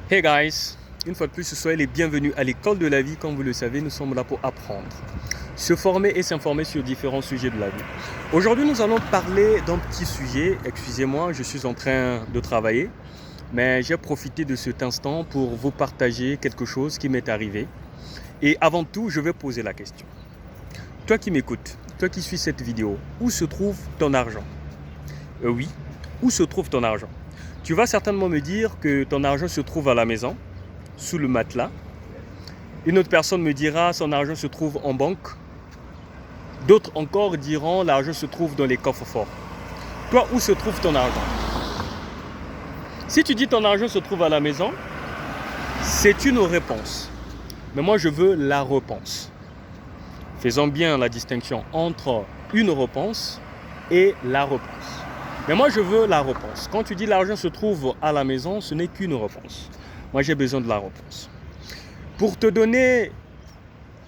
Hey guys, une fois de plus, soyez les bienvenus à l'école de la vie. Comme vous le savez, nous sommes là pour apprendre, se former et s'informer sur différents sujets de la vie. Aujourd'hui, nous allons parler d'un petit sujet. Excusez-moi, je suis en train de travailler, mais j'ai profité de cet instant pour vous partager quelque chose qui m'est arrivé. Et avant tout, je vais poser la question. Toi qui m'écoutes, toi qui suis cette vidéo, où se trouve ton argent? Oui, où se trouve ton argent? Tu vas certainement me dire que ton argent se trouve à la maison, sous le matelas. Une autre personne me dira son argent se trouve en banque. D'autres encore diront l'argent se trouve dans les coffres forts. Toi, où se trouve ton argent? Si tu dis ton argent se trouve à la maison, c'est une réponse. Mais moi, je veux la réponse. Faisons bien la distinction entre une réponse et la réponse. Mais moi, je veux la réponse. Quand tu dis l'argent se trouve à la maison, ce n'est qu'une réponse. Moi, j'ai besoin de la réponse. Pour te donner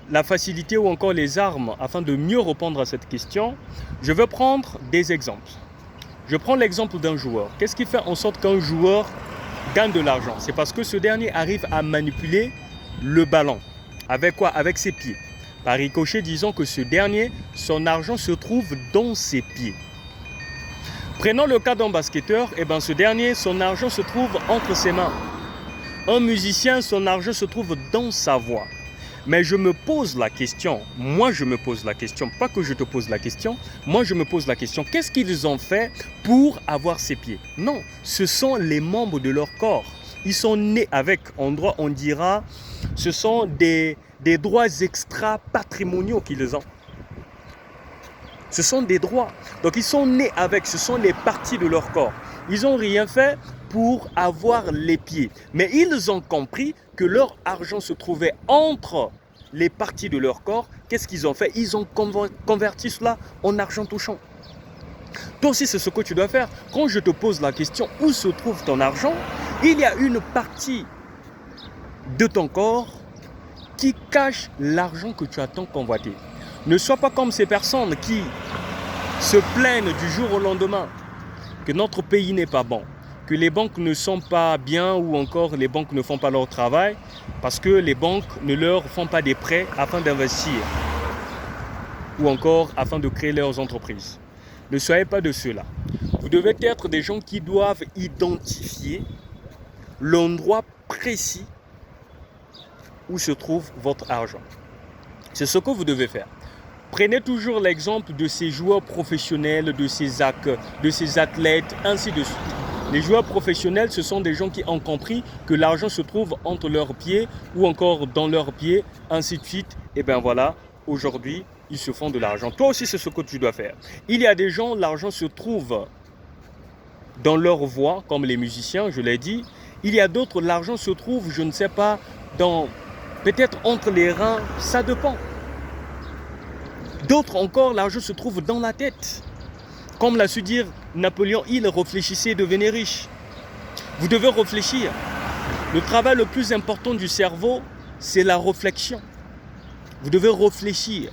la facilité ou encore les armes afin de mieux répondre à cette question, je vais prendre des exemples. Je prends l'exemple d'un joueur. Qu'est-ce qui fait en sorte qu'un joueur gagne de l'argent? C'est parce que ce dernier arrive à manipuler le ballon. Avec quoi? Avec ses pieds. Par ricochet, disons que ce dernier, son argent se trouve dans ses pieds. Prenons le cas d'un basketteur, ce dernier, son argent se trouve entre ses mains. Un musicien, son argent se trouve dans sa voix. Mais je me pose la question, moi je me pose la question, pas que je te pose la question, moi je me pose la question, qu'est-ce qu'ils ont fait pour avoir ces pieds? Non, ce sont les membres de leur corps. Ils sont nés avec, en droit on dira, ce sont des droits extra-patrimoniaux qu'ils ont. Ce sont des droits. Donc ils sont nés avec, ce sont les parties de leur corps. Ils n'ont rien fait pour avoir les pieds. Mais ils ont compris que leur argent se trouvait entre les parties de leur corps. Qu'est-ce qu'ils ont fait? Ils ont converti cela en argent touchant. Toi aussi, c'est ce que tu dois faire. Quand je te pose la question, où se trouve ton argent? Il y a une partie de ton corps qui cache l'argent que tu as tant convoité. Ne sois pas comme ces personnes qui se plaignent du jour au lendemain que notre pays n'est pas bon, que les banques ne sont pas bien ou encore les banques ne font pas leur travail parce que les banques ne leur font pas des prêts afin d'investir ou encore afin de créer leurs entreprises. Ne soyez pas de ceux-là. Vous devez être des gens qui doivent identifier l'endroit précis où se trouve votre argent. C'est ce que vous devez faire. Prenez toujours l'exemple de ces joueurs professionnels, de ces athlètes, ainsi de suite. Les joueurs professionnels, ce sont des gens qui ont compris que l'argent se trouve entre leurs pieds ou encore dans leurs pieds, ainsi de suite. Et bien voilà, aujourd'hui, ils se font de l'argent. Toi aussi, c'est ce que tu dois faire. Il y a des gens, l'argent se trouve dans leur voix, comme les musiciens, je l'ai dit. Il y a d'autres, l'argent se trouve, je ne sais pas, peut-être entre les reins, ça dépend. D'autres encore, l'argent se trouve dans la tête. Comme l'a su dire Napoléon, il réfléchissait et devenait riche. Vous devez réfléchir. Le travail le plus important du cerveau, c'est la réflexion. Vous devez réfléchir,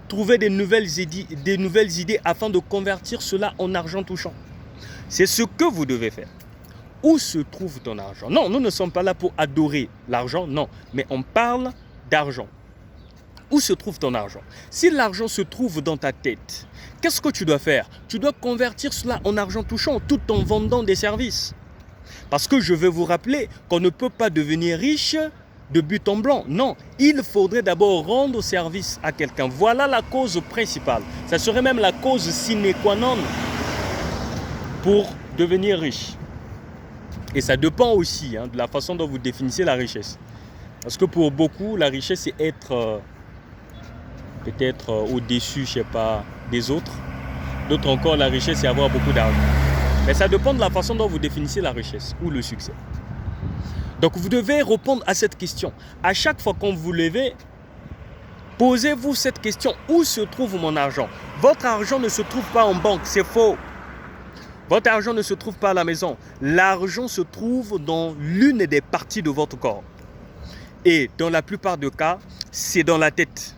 trouver des nouvelles idées afin de convertir cela en argent touchant. C'est ce que vous devez faire. Où se trouve ton argent? Non, nous ne sommes pas là pour adorer l'argent, non. Mais on parle d'argent. Où se trouve ton argent? Si l'argent se trouve dans ta tête, qu'est-ce que tu dois faire? Tu dois convertir cela en argent touchant tout en vendant des services. Parce que je vais vous rappeler qu'on ne peut pas devenir riche de but en blanc. Non, il faudrait d'abord rendre service à quelqu'un. Voilà la cause principale. Ça serait même la cause sine qua non pour devenir riche. Et ça dépend aussi de la façon dont vous définissez la richesse. Parce que pour beaucoup, la richesse, c'est être peut-être au-dessus, je sais pas, des autres. D'autres encore, la richesse, c'est avoir beaucoup d'argent. Mais ça dépend de la façon dont vous définissez la richesse ou le succès. Donc, vous devez répondre à cette question. À chaque fois qu'on vous levez, posez-vous cette question. Où se trouve mon argent? Votre argent ne se trouve pas en banque, c'est faux. Votre argent ne se trouve pas à la maison. L'argent se trouve dans l'une des parties de votre corps. Et dans la plupart des cas, c'est dans la tête.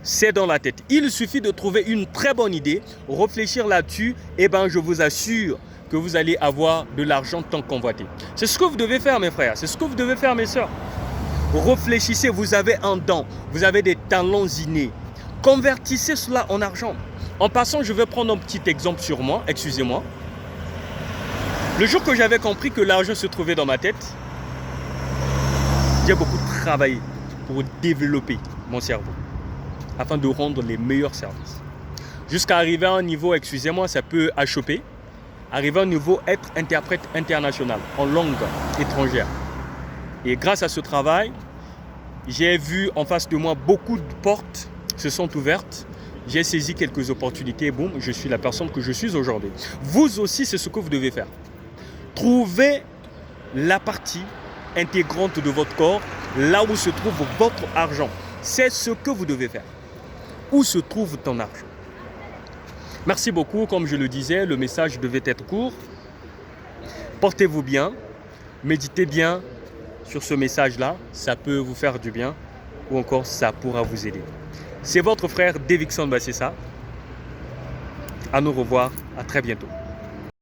C'est dans la tête. Il suffit de trouver une très bonne idée, réfléchir là-dessus, et je vous assure que vous allez avoir de l'argent tant convoité. C'est ce que vous devez faire, mes frères. C'est ce que vous devez faire, mes sœurs. Réfléchissez, vous avez un don, vous avez des talents innés. Convertissez cela en argent. En passant, je vais prendre un petit exemple sur moi, excusez-moi. Le jour que j'avais compris que l'argent se trouvait dans ma tête, j'ai beaucoup travaillé pour développer mon cerveau afin de rendre les meilleurs services. Jusqu'à arriver à un niveau, excusez-moi, ça peut achoper, arriver à un niveau être interprète international en langue étrangère. Et grâce à ce travail, j'ai vu en face de moi beaucoup de portes se sont ouvertes. J'ai saisi quelques opportunités et boum, je suis la personne que je suis aujourd'hui. Vous aussi, c'est ce que vous devez faire. Trouvez la partie intégrante de votre corps, là où se trouve votre argent. C'est ce que vous devez faire. Où se trouve ton argent? Merci beaucoup. Comme je le disais, le message devait être court. Portez-vous bien. Méditez bien sur ce message-là. Ça peut vous faire du bien ou encore ça pourra vous aider. C'est votre frère Davidson Bassessa. À nous revoir. À très bientôt.